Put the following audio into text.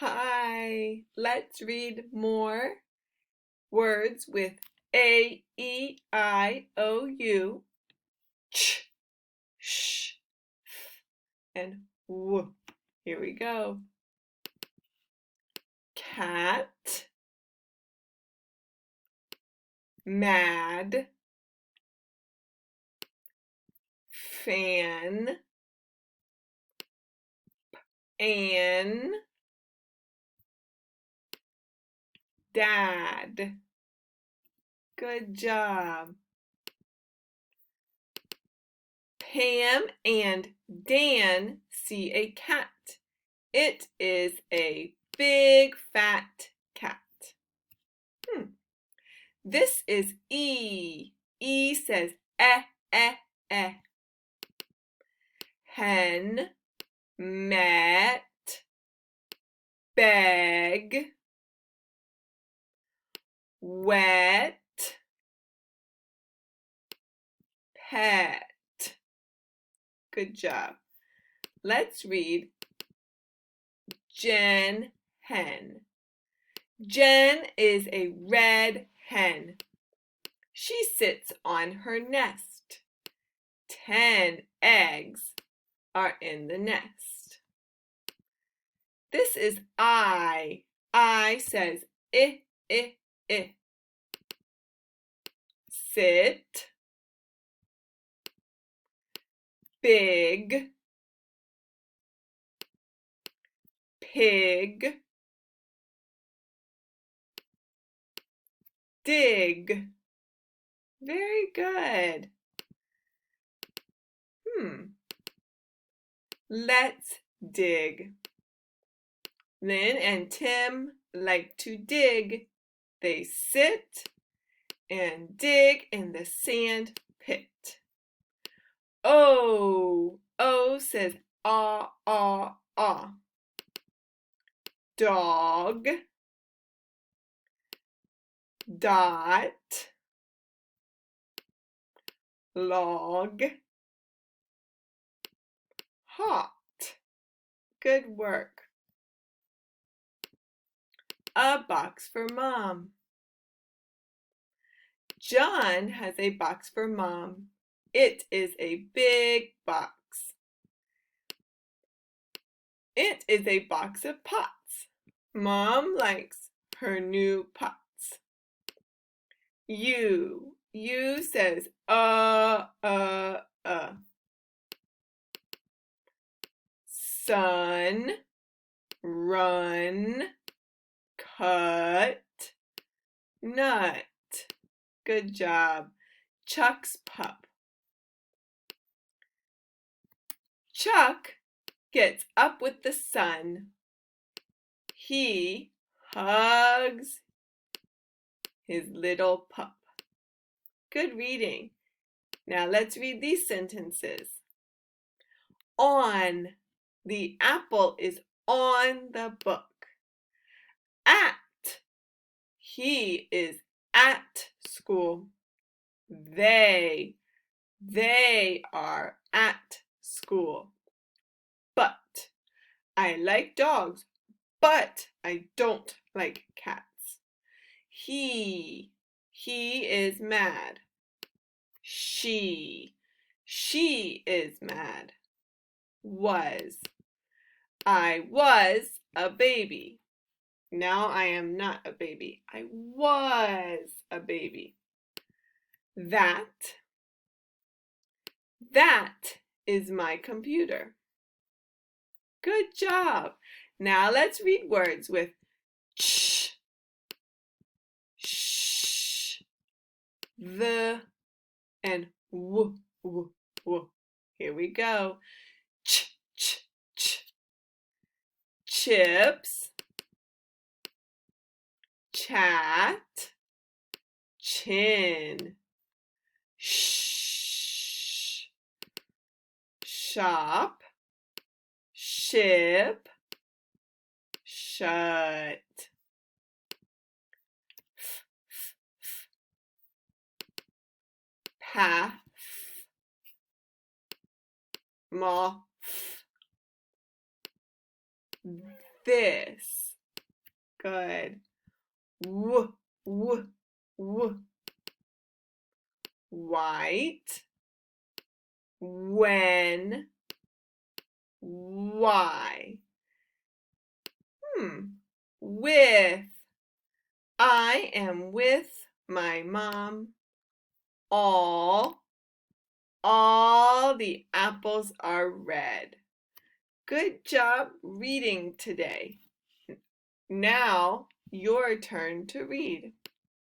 Hi, let's read more words with A, E, I, O, U, ch, sh, and w. Here we go. Cat, mad, fan, an, dad. Good job. Pam and Dan see a cat. It is a big fat cat. This is E. E says eh, eh, eh. Hen, met, beg, wet, pet. Good job. Let's read Jen, hen. Jen is a red hen. She sits on her nest. 10 eggs are in the nest. This is I. I says eh, eh, eh. Sit, big, pig, dig. Very good. Let's dig. Lynn and Tim like to dig. They sit and dig in the sand pit. O says ah, ah, ah. Dog, dot, log, hot. Good work. A box for Mom. John has a box for Mom. It is a big box. It is a box of pots. Mom likes her new pots. You says Sun, run, cut, nut. Good job. Chuck's pup. Chuck gets up with the sun. He hugs his little pup. Good reading. Now let's read these sentences. On. The apple is on the book. At. He is at school. They are at school. But. I like dogs, but I don't like cats. He is mad. She is mad. Was. I was a baby. Now I am not a baby. I was a baby. That is my computer. Good job. Now let's read words with ch, sh, the, and w. Here we go. Ch, ch, ch. Chips, chat, chin. Shh, shop, ship, shut. Path, moth. This. Good. W, w, w. White. When. Why. With. I am with my mom. All the apples are red. Good job reading today. Now your turn to read.